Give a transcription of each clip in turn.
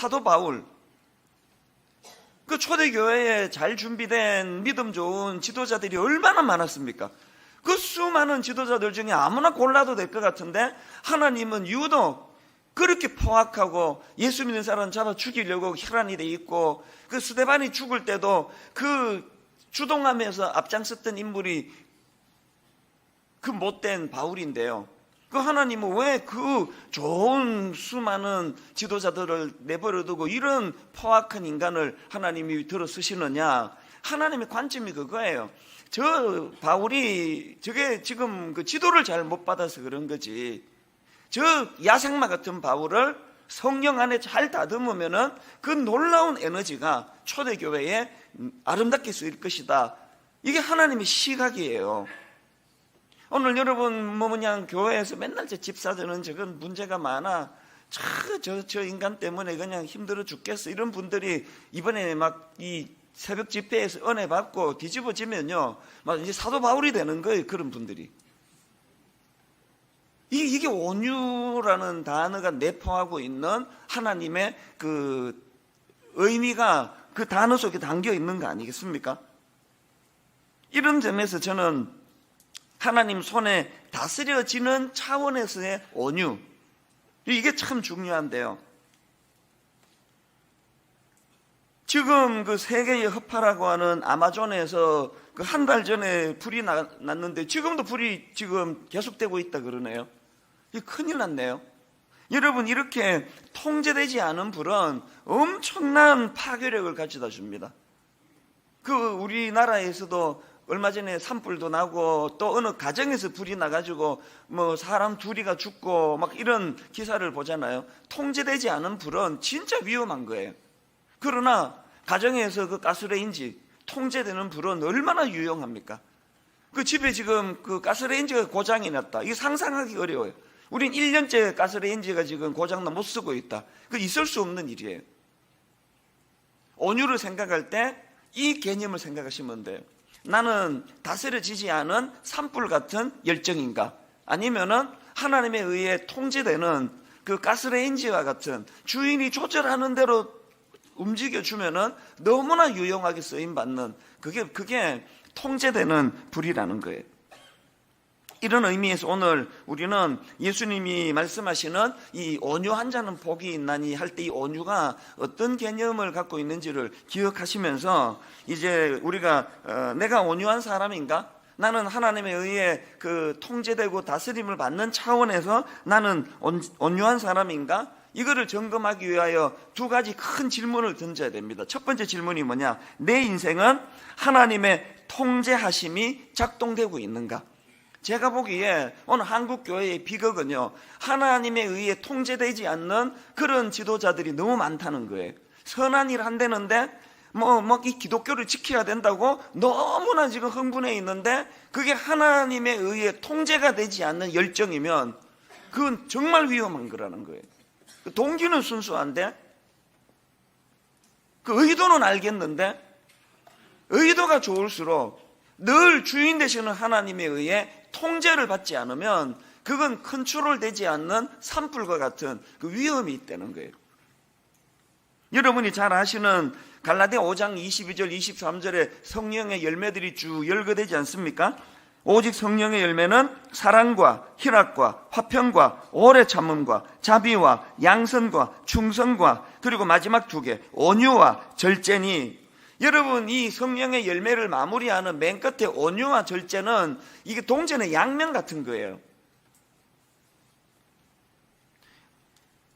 사도 바울, 그 초대교회에 잘 준비된 믿음 좋은 지도자들이 얼마나 많았습니까? 그 수많은 지도자들 중에 아무나 골라도 될 것 같은데 하나님은 유독 그렇게 포악하고 예수 믿는 사람 잡아 죽이려고 혈안이 돼 있고, 그 스데반이 죽을 때도 그 주동하면서 앞장섰던 인물이 그 못된 바울인데요. 그 하나님은 왜 그 좋은 수많은 지도자들을 내버려두고 이런 포악한 인간을 하나님이 들어 쓰시느냐? 하나님의 관점이 그거예요. 저 바울이 저게 지금 그 지도를 잘 못 받아서 그런 거지, 저 야생마 같은 바울을 성령 안에 잘 다듬으면은 그 놀라운 에너지가 초대교회에 아름답게 쓰일 것이다. 이게 하나님의 시각이에요. 오늘 여러분 그냥 교회에서 맨날 저 집사들은 저건 문제가 많아, 저 인간 때문에 그냥 힘들어 죽겠어, 이런 분들이 이번에 막 이 새벽 집회에서 은혜 받고 뒤집어지면요, 막 이제 사도 바울이 되는 거예요. 그런 분들이. 이게 온유라는 단어가 내포하고 있는 하나님의 그 의미가 그 단어 속에 담겨 있는 거 아니겠습니까? 이런 점에서 저는 하나님 손에 다스려지는 차원에서의 온유, 이게 참 중요한데요. 지금 그 세계의 허파라고 하는 아마존에서 그 한 달 전에 불이 났는데 지금도 불이 지금 계속되고 있다 그러네요. 이 큰일 났네요. 여러분, 이렇게 통제되지 않은 불은 엄청난 파괴력을 가져다 줍니다. 그 우리나라에서도 얼마 전에 산불도 나고 또 어느 가정에서 불이 나가지고 뭐 사람 둘이가 죽고 막 이런 기사를 보잖아요. 통제되지 않은 불은 진짜 위험한 거예요. 그러나 가정에서 그 가스레인지 통제되는 불은 얼마나 유용합니까? 그 집에 지금 그 가스레인지가 고장이 났다, 이게 상상하기 어려워요. 우린 1년째 가스레인지가 지금 고장나 못 쓰고 있다. 그 있을 수 없는 일이에요. 온유를 생각할 때 이 개념을 생각하시면 돼요. 나는 다스려지지 않은 산불 같은 열정인가? 아니면은 하나님에 의해 통제되는 그 가스레인지와 같은 주인이 조절하는 대로 움직여주면은 너무나 유용하게 쓰임받는 그게 통제되는 불이라는 거예요. 이런 의미에서 오늘 우리는 예수님이 말씀하시는 이 온유한 자는 복이 있나니 할 때 이 온유가 어떤 개념을 갖고 있는지를 기억하시면서 이제 우리가 내가 온유한 사람인가? 나는 하나님에 의해 그 통제되고 다스림을 받는 차원에서 나는 온유한 사람인가? 이거를 점검하기 위하여 두 가지 큰 질문을 던져야 됩니다. 첫 번째 질문이 뭐냐? 내 인생은 하나님의 통제하심이 작동되고 있는가? 제가 보기에 오늘 한국교회의 비극은요, 하나님에 의해 통제되지 않는 그런 지도자들이 너무 많다는 거예요. 선한 일 한다는데 이 기독교를 지켜야 된다고 너무나 지금 흥분해 있는데 그게 하나님에 의해 통제가 되지 않는 열정이면 그건 정말 위험한 거라는 거예요. 동기는 순수한데 그 의도는 알겠는데 의도가 좋을수록 늘 주인 되시는 하나님에 의해 통제를 받지 않으면 그건 컨트롤되지 않는 산불과 같은 그 위험이 있다는 거예요. 여러분이 잘 아시는 갈라디아 5장 22절 23절에 성령의 열매들이 쭉 열거되지 않습니까? 오직 성령의 열매는 사랑과 희락과 화평과 오래 참음과 자비와 양선과 충성과 그리고 마지막 두 개 온유와 절제니, 여러분 이 성령의 열매를 마무리하는 맨 끝에 온유와 절제는 이게 동전의 양면 같은 거예요.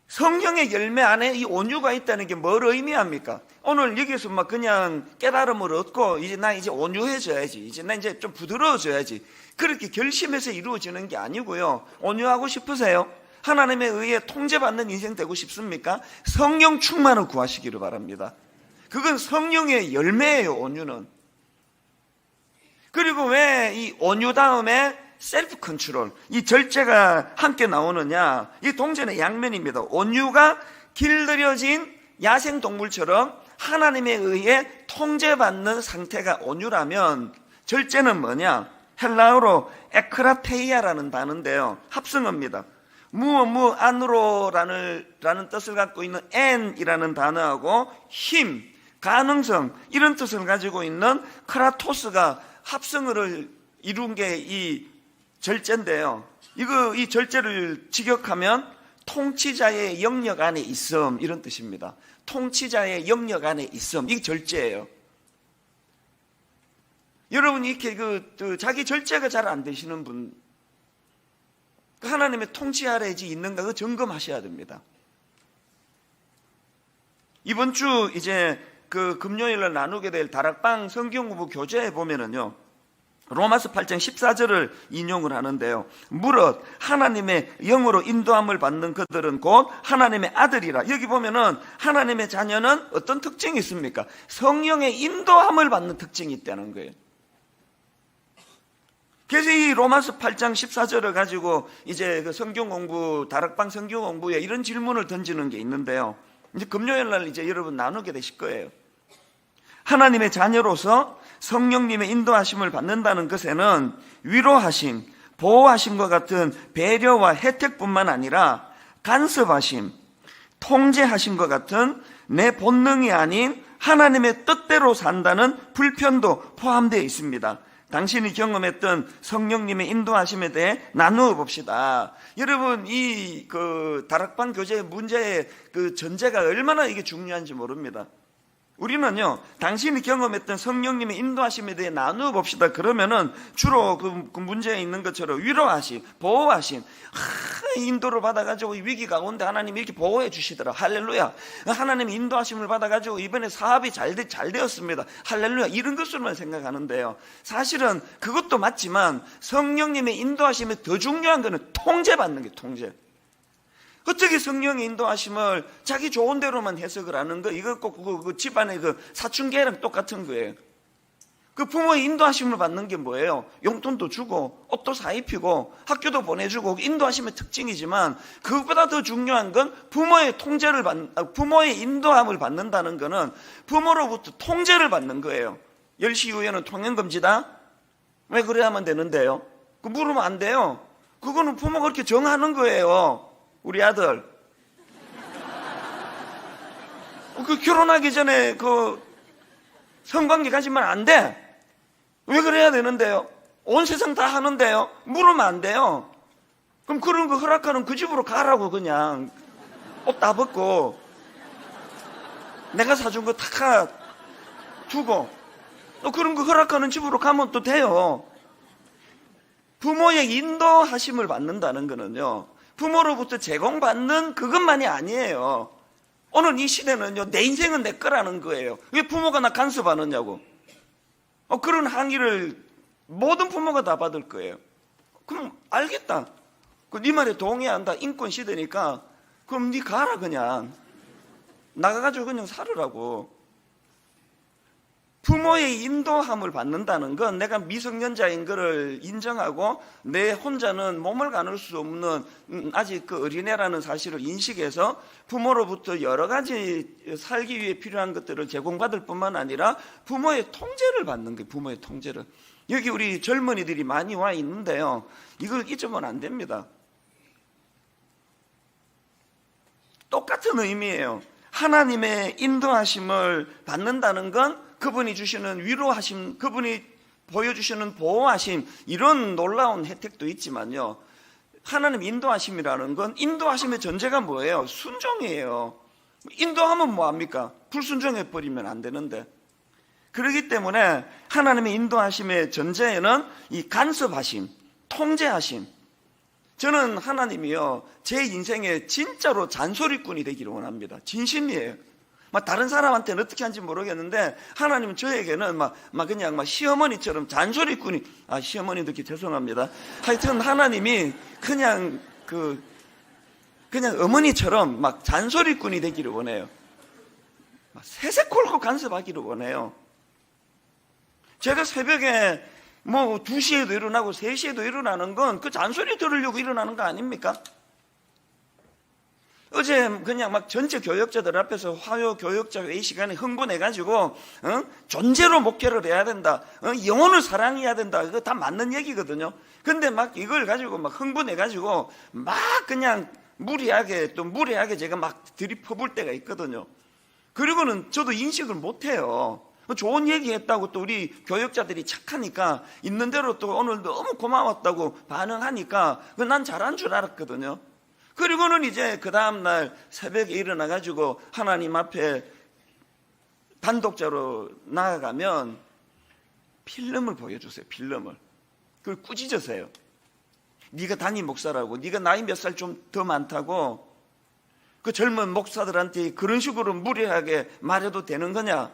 성령의 열매 안에 이 온유가 있다는 게 뭘 의미합니까? 오늘 여기서 막 그냥 깨달음을 얻고 나 이제 온유해져야지, 나 이제 좀 부드러워져야지, 그렇게 결심해서 이루어지는 게 아니고요. 온유하고 싶으세요? 하나님에 의해 통제받는 인생 되고 싶습니까? 성령 충만을 구하시기를 바랍니다. 그건 성령의 열매예요, 온유는. 그리고 왜 이 온유 다음에 셀프 컨트롤, 이 절제가 함께 나오느냐? 이 동전의 양면입니다. 온유가 길들여진 야생 동물처럼 하나님에 의해 통제받는 상태가 온유라면, 절제는 뭐냐? 헬라어로 에크라테이아라는 단어인데요, 합성어입니다. 무엇 안으로라는 뜻을 갖고 있는 and이라는 단어하고 힘, 가능성 이런 뜻을 가지고 있는 크라토스가 합성어를 이룬 게 이 절제인데요. 이 절제를 직역하면 통치자의 영역 안에 있음 이런 뜻입니다. 통치자의 영역 안에 있음, 이게 절제예요. 여러분이 이렇게 자기 절제가 잘 안 되시는 분, 하나님의 통치 아래에 있는가 그 점검하셔야 됩니다. 이번 주 이제 금요일날 나누게 될 다락방 성경공부 교재에 보면은요, 로마서 8장 14절을 인용을 하는데요. 무릇 하나님의 영으로 인도함을 받는 그들은 곧 하나님의 아들이라. 여기 보면은 하나님의 자녀는 어떤 특징이 있습니까? 성령의 인도함을 받는 특징이 있다는 거예요. 그래서 이 로마서 8장 14절을 가지고 이제 그 성경 공부, 다락방 성경 공부에 이런 질문을 던지는 게 있는데요. 이제 금요일 날 이제 여러분 나누게 되실 거예요. 하나님의 자녀로서 성령님의 인도하심을 받는다는 것에는 위로하심, 보호하심과 같은 배려와 혜택뿐만 아니라 간섭하심, 통제하심과 같은 내 본능이 아닌 하나님의 뜻대로 산다는 불편도 포함되어 있습니다. 당신이 경험했던 성령님의 인도하심에 대해 나누어 봅시다. 여러분, 이 다락방 교재의 문제의 전제가 얼마나 이게 중요한지 모릅니다. 우리는요, 당신이 경험했던 성령님의 인도하심에 대해 나누어 봅시다. 그러면은 주로 그 문제에 있는 것처럼 위로하심, 보호하심, 인도를 받아가지고 위기 가운데 하나님이 이렇게 보호해 주시더라. 할렐루야. 하나님의 인도하심을 받아가지고 이번에 사업이 잘 되었습니다. 할렐루야. 이런 것으로만 생각하는데요. 사실은 그것도 맞지만 성령님의 인도하심에 더 중요한 거는 통제받는 게 통제. 어떻게 성령의 인도하심을 자기 좋은 대로만 해석을 하는 거, 이거 꼭 그 집안의 사춘기랑 똑같은 거예요. 그 부모의 인도하심을 받는 게 뭐예요? 용돈도 주고, 옷도 사입히고, 학교도 보내주고, 인도하심의 특징이지만, 그것보다 더 중요한 건 부모의 부모의 인도함을 받는다는 거는 부모로부터 통제를 받는 거예요. 10시 이후에는 통행금지다? 왜 그래야만 되는데요? 물으면 안 돼요. 그거는 부모가 그렇게 정하는 거예요. 우리 아들 결혼하기 전에 성관계 가지면 안 돼. 왜 그래야 되는데요? 온 세상 다 하는데요. 물으면 안 돼요. 그럼 그런 거 허락하는 그 집으로 가라고. 그냥 옷 다 벗고 내가 사준 거 다 두고 또 그런 거 허락하는 집으로 가면 또 돼요. 부모의 인도하심을 받는다는 거는요, 부모로부터 제공받는 그것만이 아니에요. 오늘 이 시대는요, 내 인생은 내 거라는 거예요. 왜 부모가 나 간섭하느냐고. 그런 항의를 모든 부모가 다 받을 거예요. 그럼 알겠다. 네 말에 동의한다. 인권 시대니까 그럼 네 가라. 그냥 나가가지고 그냥 살으라고. 부모의 인도함을 받는다는 건 내가 미성년자인 것을 인정하고 내 혼자는 몸을 가눌 수 없는 아직 어린애라는 사실을 인식해서 부모로부터 여러 가지 살기 위해 필요한 것들을 제공받을 뿐만 아니라 부모의 통제를 받는 거예요. 부모의 통제를. 여기 우리 젊은이들이 많이 와 있는데요, 이걸 잊으면 안 됩니다. 똑같은 의미예요. 하나님의 인도하심을 받는다는 건 그분이 주시는 위로하심, 그분이 보여주시는 보호하심, 이런 놀라운 혜택도 있지만요, 하나님 인도하심이라는 건 인도하심의 전제가 뭐예요? 순종이에요. 인도하면 뭐합니까? 불순종해버리면 안 되는데. 그렇기 때문에 하나님의 인도하심의 전제에는 이 간섭하심, 통제하심. 저는 하나님이요, 제 인생에 진짜로 잔소리꾼이 되기를 원합니다. 진심이에요. 다른 사람한테는 어떻게 하는지 모르겠는데 하나님은 저에게는 그냥 시어머니처럼 잔소리꾼이, 시어머니도 이렇게 죄송합니다. 하여튼 하나님이 그냥 어머니처럼 잔소리꾼이 되기를 원해요. 세세콜콜 간섭하기를 원해요. 제가 새벽에 2시에도 일어나고 3시에도 일어나는 건 그 잔소리 들으려고 일어나는 거 아닙니까? 어제 그냥 막 전체 교역자들 앞에서 화요 교역자 회의 시간에 흥분해가지고 존재로 목회를 해야 된다, 영혼을 사랑해야 된다, 이거 다 맞는 얘기거든요. 근데 막 이걸 가지고 막 흥분해가지고 막 그냥 무리하게 제가 막 들이퍼볼 때가 있거든요. 그리고는 저도 인식을 못해요. 좋은 얘기했다고 또 우리 교역자들이 착하니까 있는 대로 또 오늘 너무 고마웠다고 반응하니까 난 잘한 줄 알았거든요. 그리고는 이제 그 다음날 새벽에 일어나가지고 하나님 앞에 단독자로 나아가면 필름을 보여주세요. 필름을. 그걸 꾸짖으세요. 네가 담임 목사라고, 네가 나이 몇 살 좀 더 많다고 그 젊은 목사들한테 그런 식으로 무례하게 말해도 되는 거냐,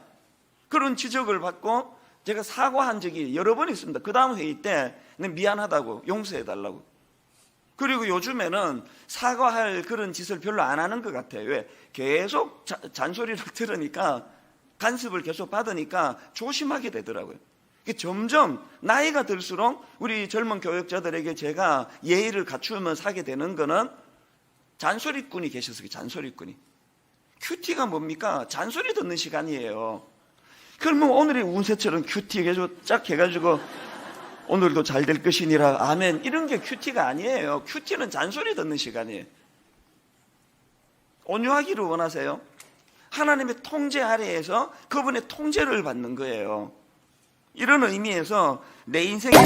그런 지적을 받고 제가 사과한 적이 여러 번 있습니다. 그 다음 회의 때 미안하다고 용서해달라고. 그리고 요즘에는 사과할 그런 짓을 별로 안 하는 것 같아요. 왜? 계속 잔소리를 들으니까, 간섭을 계속 받으니까 조심하게 되더라고요. 점점 나이가 들수록 우리 젊은 교역자들에게 제가 예의를 갖추면서 하게 되는 거는 잔소리꾼이 계셔서, 잔소리꾼이. 큐티가 뭡니까? 잔소리 듣는 시간이에요. 그러면 오늘의 운세처럼 큐티 해가지고 쫙 해가지고 오늘도 잘 될 것이니라 아멘, 이런 게 큐티가 아니에요. 큐티는 잔소리 듣는 시간이에요. 온유하기를 원하세요? 하나님의 통제 아래에서 그분의 통제를 받는 거예요. 이런 의미에서 내 인생에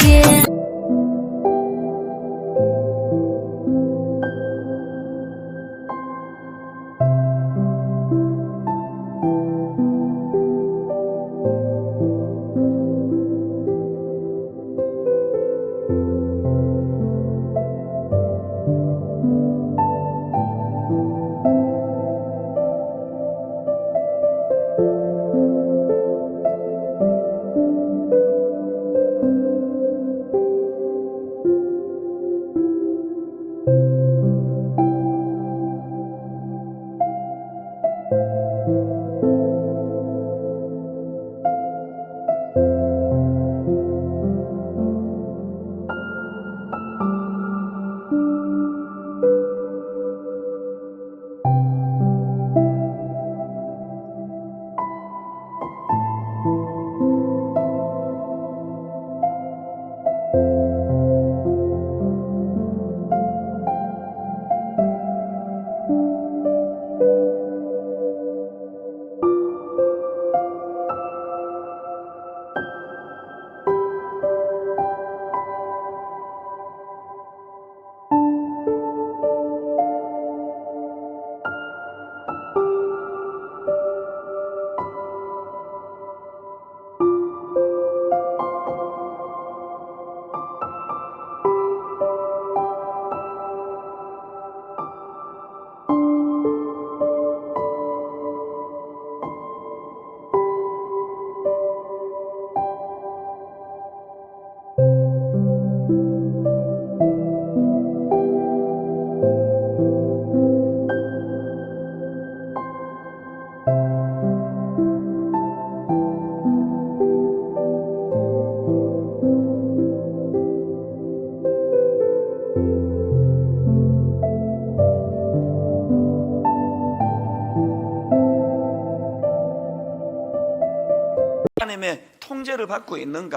하나님의 통제를 받고 있는가?